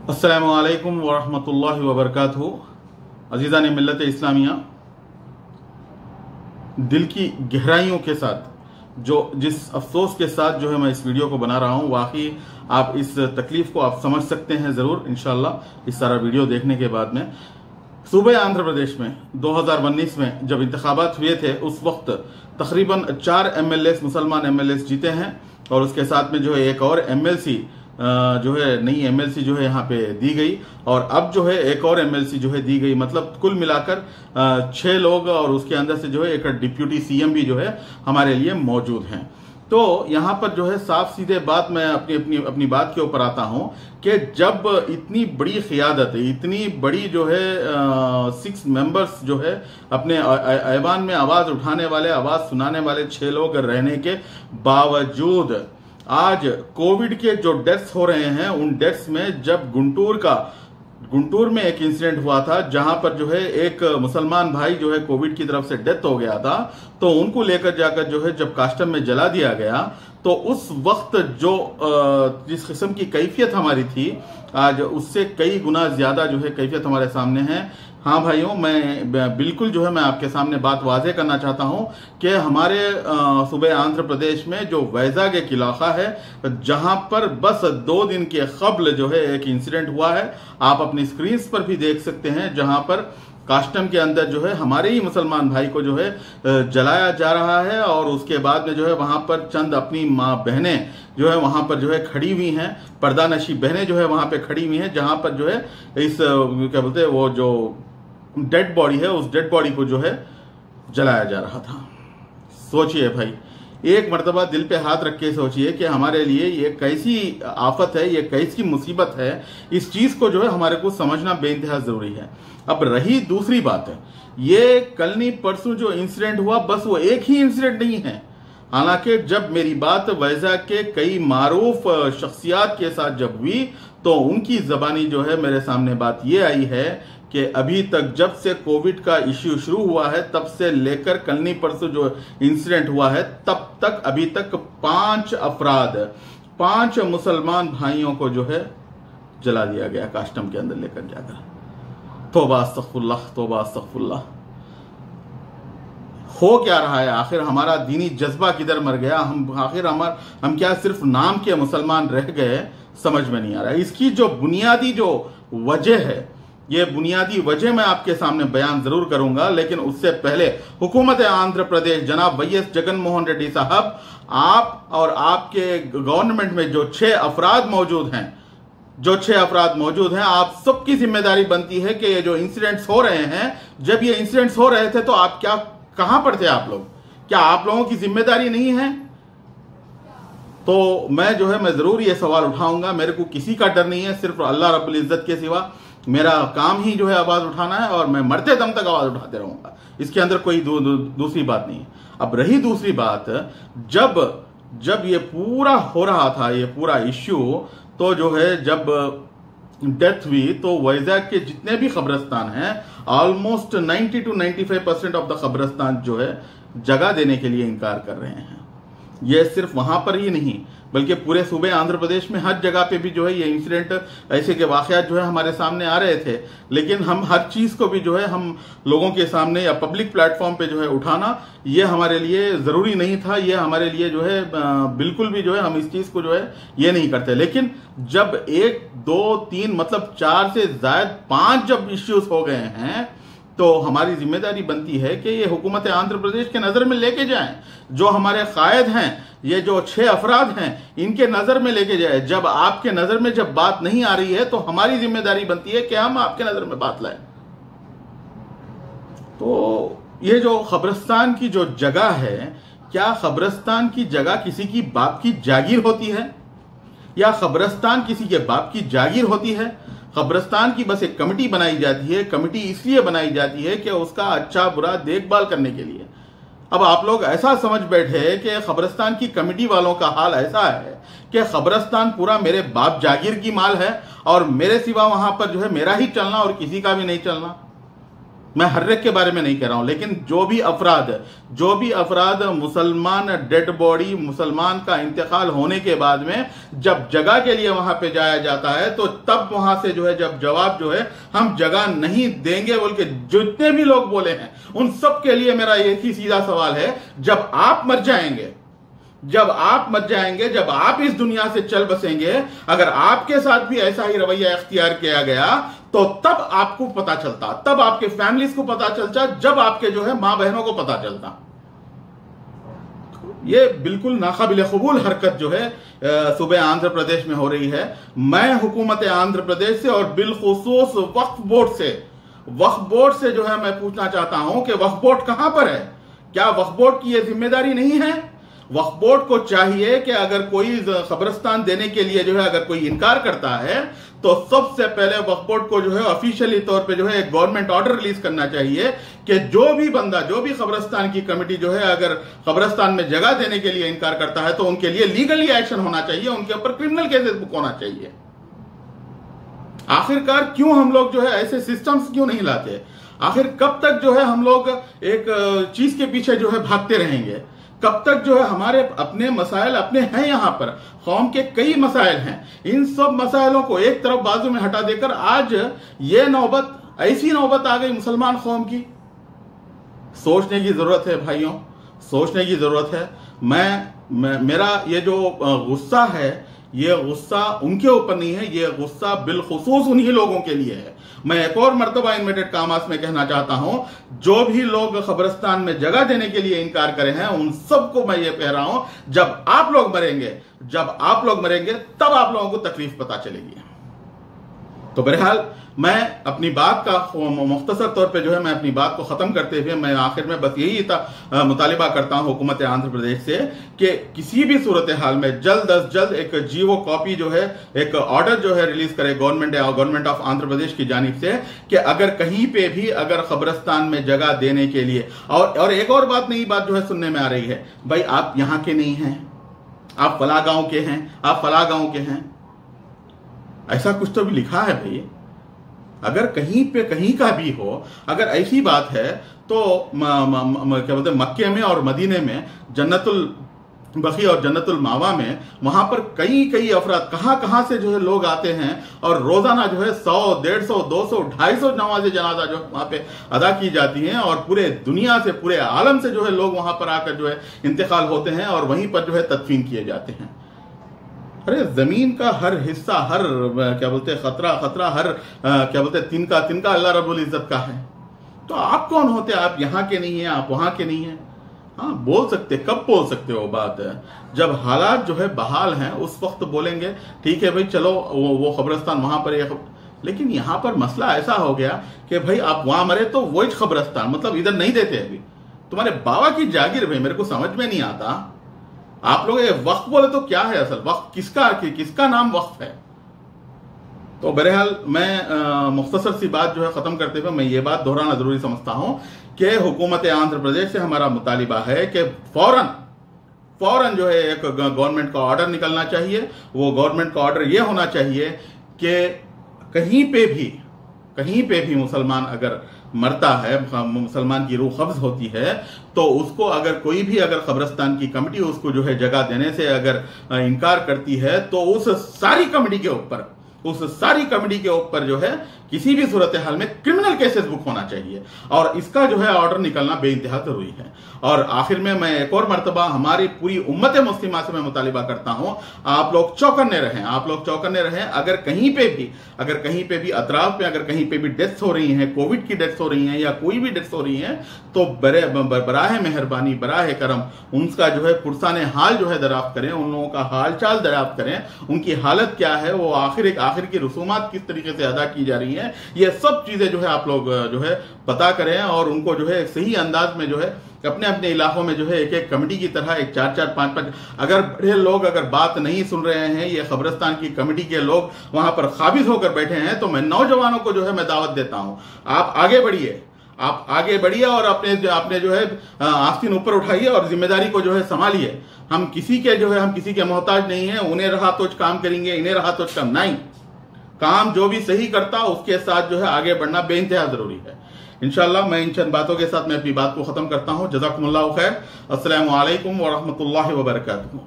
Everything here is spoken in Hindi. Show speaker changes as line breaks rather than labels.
अस्सलामु अलैकुम वरहमतुल्लाहि वबरकातुहू। अज़ीज़ान मिल्लत इस्लामिया, दिल की गहराइयों के साथ जिस अफसोस के साथ मैं इस वीडियो को बना रहा हूँ, वाकई आप इस तकलीफ़ को आप समझ सकते हैं ज़रूर इंशाअल्लाह इस सारा वीडियो देखने के बाद में। सूबे आंध्र प्रदेश में 2019 में जब इंतखाबात हुए थे, उस वक्त तकरीबन 4 MLAs मुसलमान MLAs जीते हैं और उसके साथ में एक और MLC नई MLC यहाँ पे दी गई और अब एक और MLC दी गई। मतलब कुल मिलाकर 6 लोग और उसके अंदर से एक डिप्यूटी CM भी हमारे लिए मौजूद हैं। तो यहाँ पर साफ सीधे बात मैं अपनी बात के ऊपर आता हूँ कि जब इतनी बड़ी क़ियादत, इतनी बड़ी 6 मेंबर्स अपने ऐवान में आवाज़ उठाने वाले, आवाज़ सुनाने वाले 6 लोग रहने के बावजूद आज कोविड के जो डेथ्स हो रहे हैं, उन डेथ्स में जब गुंटूर में एक इंसिडेंट हुआ था जहां पर एक मुसलमान भाई कोविड की तरफ से डेथ हो गया था, तो उनको लेकर जाकर जब कास्टम में जला दिया गया, तो उस वक्त जिस किस्म की कैफियत हमारी थी, आज उससे कई गुना ज्यादा कैफियत हमारे सामने है। हाँ भाइयों, मैं बिल्कुल मैं आपके सामने बात वाज़ेह करना चाहता हूं कि हमारे सूबे आंध्र प्रदेश में जो वैजाग एक इलाका है, जहां पर बस 2 दिन के कबल एक इंसिडेंट हुआ है, आप अपनी स्क्रीन पर भी देख सकते हैं, जहां पर कास्टम के अंदर हमारे ही मुसलमान भाई को जलाया जा रहा है और उसके बाद में वहां पर चंद अपनी माँ बहनें वहां पर खड़ी हुई हैं, पर्दानशी बहनें वहां पे खड़ी हुई हैं, जहां पर इस क्या बोलते हैं वो जो डेड बॉडी है, उस डेड बॉडी को जलाया जा रहा था। सोचिए भाई, एक मर्तबा दिल पे हाथ रख के सोचिए कि हमारे लिए ये कैसी आफत है, ये कैसी मुसीबत है। इस चीज को हमारे को समझना बेइंतहा जरूरी है। अब रही दूसरी बात है, ये कल नहीं परसों जो इंसिडेंट हुआ, बस वो एक ही इंसिडेंट नहीं है। हालांकि जब मेरी बात वैजाग के कई मारूफ शख्सियात के साथ जब हुई, तो उनकी जबानी मेरे सामने बात ये आई है कि अभी तक जब से कोविड का इश्यू शुरू हुआ है, तब से लेकर कल नहीं परसों जो इंसिडेंट हुआ है, तब तक अभी तक 5 मुसलमान भाइयों को जला दिया गया कास्टम के अंदर लेकर जाकर। तौबा अस्तगफुरुल्लाह, तौबा अस्तगफुरुल्लाह। हो क्या रहा है आखिर? हमारा दीनी जज्बा किधर मर गया? हम क्या सिर्फ नाम के मुसलमान रह गए? समझ में नहीं आ रहा है। इसकी जो बुनियादी वजह है, ये बुनियादी वजह मैं आपके सामने बयान जरूर करूंगा, लेकिन उससे पहले हुकूमत आंध्र प्रदेश जनाब YS जगन मोहन रेड्डी साहब, आप और आपके गवर्नमेंट में जो 6 अफराद मौजूद हैं, आप सबकी जिम्मेदारी बनती है कि ये जो इंसिडेंट्स हो रहे हैं, जब ये इंसिडेंट्स हो रहे थे तो आप कहां पर थे? आप लोग, क्या आप लोगों की जिम्मेदारी नहीं है? तो मैं जरूर ये सवाल उठाऊंगा। मेरे को किसी का डर नहीं है, सिर्फ अल्लाह रब्बुल इज्जत के सिवा। मेरा काम ही आवाज उठाना है और मैं मरते दम तक आवाज उठाते रहूंगा। इसके अंदर कोई दूसरी बात नहीं है। अब रही दूसरी बात, जब ये पूरा हो रहा था, ये पूरा इश्यू, तो जब डेथ हुई, तो वैजाग के जितने भी कब्रिस्तान हैं, ऑलमोस्ट 90 to 95% ऑफ द कब्रिस्तान जगह देने के लिए इनकार कर रहे हैं। ये सिर्फ वहां पर ही नहीं, बल्कि पूरे सूबे आंध्र प्रदेश में हर जगह पे भी ये इंसिडेंट, ऐसे के वाकयात हमारे सामने आ रहे थे। लेकिन हम हर चीज को भी हम लोगों के सामने या पब्लिक प्लेटफॉर्म पे उठाना, ये हमारे लिए जरूरी नहीं था। ये हमारे लिए बिल्कुल भी हम इस चीज को ये नहीं करते। लेकिन जब 1, 2, 3 मतलब 4 से ज्यादा 5 जब इश्यूज हो गए हैं, तो हमारी जिम्मेदारी बनती है कि ये हुकूमत आंध्र प्रदेश के नजर में लेके जाएं। जो हमारे कायद हैं, ये जो 6 अफराद हैं, इनके नजर में लेके जाए। जब आपके नजर में जब बात नहीं आ रही है, तो हमारी जिम्मेदारी बनती है कि हम आपके नजर में बात लाएं। तो ये जो कब्रिस्तान की जो जगह है, क्या कब्रिस्तान की जगह किसी की बाप की जागीर होती है? या कब्रिस्तान किसी के बाप की जागीर होती है? कब्रिस्तान की बस एक कमेटी बनाई जाती है। कमेटी इसलिए बनाई जाती है कि उसका अच्छा बुरा देखभाल करने के लिए। अब आप लोग ऐसा समझ बैठे कि कब्रिस्तान की कमेटी वालों का हाल ऐसा है कि कब्रिस्तान पूरा मेरे बाप जागीर की माल है और मेरे सिवा वहां पर मेरा ही चलना और किसी का भी नहीं चलना। मैं हर एक के बारे में नहीं कह रहा हूं, लेकिन जो भी अफराद मुसलमान डेड बॉडी, मुसलमान का इंतकाल होने के बाद में जब जगह के लिए वहां पे जाया जाता है, तो तब वहां से जो है जब जवाब जो है हम जगह नहीं देंगे बोल के जितने भी लोग बोले हैं, उन सब के लिए मेरा एक ही सीधा सवाल है, जब आप मर जाएंगे, जब आप इस दुनिया से चल बसेंगे, अगर आपके साथ भी ऐसा ही रवैया इख्तियार किया गया, तो तब आपको पता चलता, तब आपके फैमिलीज को पता चलता, जब आपके जो है मां बहनों को पता चलता। ये बिल्कुल नाकाबिल कबूल हरकत जो है सूबे आंध्र प्रदेश में हो रही है। मैं हुकूमत आंध्र प्रदेश से और बिलखुसूस वक्फ बोर्ड से जो है मैं पूछना चाहता हूं कि वक्फ बोर्ड कहां पर है? क्या वक्फ बोर्ड की यह जिम्मेदारी नहीं है? वक्फ बोर्ड को चाहिए कि अगर कोई कब्रिस्तान देने के लिए जो है अगर कोई इनकार करता है, तो सबसे पहले वक्फ बोर्ड को जो है ऑफिशियली तौर पे जो है एक गवर्नमेंट ऑर्डर रिलीज करना चाहिए कि जो भी कब्रिस्तान की कमेटी जो है अगर कब्रिस्तान में जगह देने के लिए इनकार करता है, तो उनके लिए लीगली एक्शन होना चाहिए, उनके ऊपर क्रिमिनल केसेस बुक होना चाहिए। आखिरकार क्यों हम लोग जो है ऐसे सिस्टम्स क्यों नहीं लाते? आखिर कब तक जो है हम लोग एक चीज के पीछे जो है भागते रहेंगे? कब तक जो है हमारे अपने मसाइल अपने हैं, यहां पर कौम के कई मसाइल हैं, इन सब मसाइलों को एक तरफ बाजू में हटा देकर आज ये ऐसी नौबत आ गई मुसलमान कौम की। सोचने की जरूरत है भाइयों, सोचने की जरूरत है। मेरा ये जो गुस्सा है, ये गुस्सा उनके ऊपर नहीं है, ये गुस्सा बिलखुसूस उन्हीं लोगों के लिए है। मैं एक और मर्तबा इन्वेटेड कामास में कहना चाहता हूं, जो भी लोग कब्रिस्तान में जगह देने के लिए इनकार करे हैं, उन सबको मैं ये कह रहा हूं, जब आप लोग मरेंगे तब आप लोगों को तकलीफ पता चलेगी। तो बहरहाल मैं अपनी बात का मुख्तसर तौर पे जो है मैं अपनी बात को खत्म करते हुए मैं आखिर में बस यही मुतालिबा करता हूं हुकूमत आंध्र प्रदेश से कि किसी भी सूरत हाल में जल्द अज जल्द एक जीवो कॉपी जो है, एक ऑर्डर जो है रिलीज करे गवर्नमेंट ऑफ आंध्र प्रदेश की जानिब से कि अगर कहीं पे भी अगर कब्रिस्तान में जगह देने के लिए, और एक और नई बात जो है सुनने में आ रही है, भाई आप यहां के नहीं हैं, आप फला गांव के हैं, ऐसा कुछ तो भी लिखा है भाई। अगर कहीं पे कहीं का भी हो, अगर ऐसी बात है तो क्या बोलते हैं, मक्के में और मदीने में जन्नतुल बकी और जन्नतुल मावा में, वहां पर कई अफराद कहां से जो है लोग आते हैं और रोजाना जो है 100, 150, 200, 250 नमाज जनाजा जो वहां पे अदा की जाती हैं, और पूरे दुनिया से, पूरे आलम से जो है लोग वहां पर आकर जो है इंतकाल होते हैं और वहीं पर जो है तदफीन किए जाते हैं। अरे जमीन का हर हिस्सा, हर क्या बोलते हैं खतरा, हर क्या बोलते हैं तिनका अल्लाह रब्बुल इज्जत का है। तो आप कौन होते हैं? आप यहाँ के नहीं हैं, आप वहां के नहीं हैं। हाँ, बोल सकते, कब बोल सकते हो बात है? जब हालात जो है बहाल हैं उस वक्त बोलेंगे, ठीक है भाई चलो वो कब्रिस्तान वहां पर है। लेकिन यहाँ पर मसला ऐसा हो गया कि भाई आप वहां मरे तो वही कब्रिस्तान, मतलब इधर नहीं देते। अभी तुम्हारे बाबा की जागीर भाई, मेरे को समझ में नहीं आता। आप लोग ये वक्फ बोले तो क्या है असल वक्फ? किसका नाम वक्फ है? तो बहरहाल मैं मुख्तसर सी बात जो है खत्म करते हुए मैं ये बात दोहराना जरूरी समझता हूं कि हुकूमत आंध्र प्रदेश से हमारा मुतालिबा है कि फौरन जो है एक गवर्नमेंट का ऑर्डर निकलना चाहिए। वो गवर्नमेंट का ऑर्डर ये होना चाहिए कि कहीं पे भी मुसलमान अगर मरता है, मुसलमान की रूह कब्ज होती है, तो उसको अगर कोई भी अगर कब्रिस्तान की कमेटी उसको जो है जगह देने से अगर इनकार करती है, तो उस सारी कमेटी के ऊपर जो है किसी भी सूरत हाल में क्रिमिनल केसेस बुक होना चाहिए, और इसका जो है ऑर्डर निकलना बेइंतहा जरूरी है। और आखिर में मैं एक और मर्तबा हमारी पूरी उम्मत मुस्लिमा से मैं मुतालिबा करता हूं, आप लोग चौकन्ने रहें। अगर कहीं पे भी अतराफ में अगर कहीं पे भी डेथ्स हो रही हैं, कोविड की डेथ्स हो रही हैं या कोई भी डेथ्स हो रही हैं, तो बराह मेहरबानी, बराह करम उनका जो है पुरसाने हाल जो है दरियाफ्त करें, उन लोगों का हाल चाल दरियाफ्त करें, उनकी हालत क्या है, वो आखिर की रसूमात किस तरीके से अदा की जा रही है, ये सब चीजें जो है आप लोग जो है पता करें, और उनको जो है सही अंदाज में जो है अपने इलाकों में जो है एक कमेटी की तरह एक 4-4, 5-5 अगर बड़े लोग अगर बात नहीं सुन रहे हैं, ये कब्रिस्तान की कमेटी के लोग वहां पर काबिज होकर बैठे हैं, तो मैं नौजवानों को जो है मैं दावत देता हूं, आप आगे बढ़िए और अपने जो है आस्तीन ऊपर उठाइए और जिम्मेदारी को जो है संभालिए। हम किसी के मोहताज नहीं है, उन्हें रहा तो काम करेंगे, इन्हें रहा तो काम नहीं। काम जो भी सही करता उसके साथ जो है आगे बढ़ना बेइंतहा जरूरी है। इंशाअल्लाह मैं इन चंद बातों के साथ मैं अपनी बात को खत्म करता हूं। जज़ाकुमुल्लाहु खैर। अस्सलामु अलैकुम व रहमतुल्लाहि व बरकातुहू।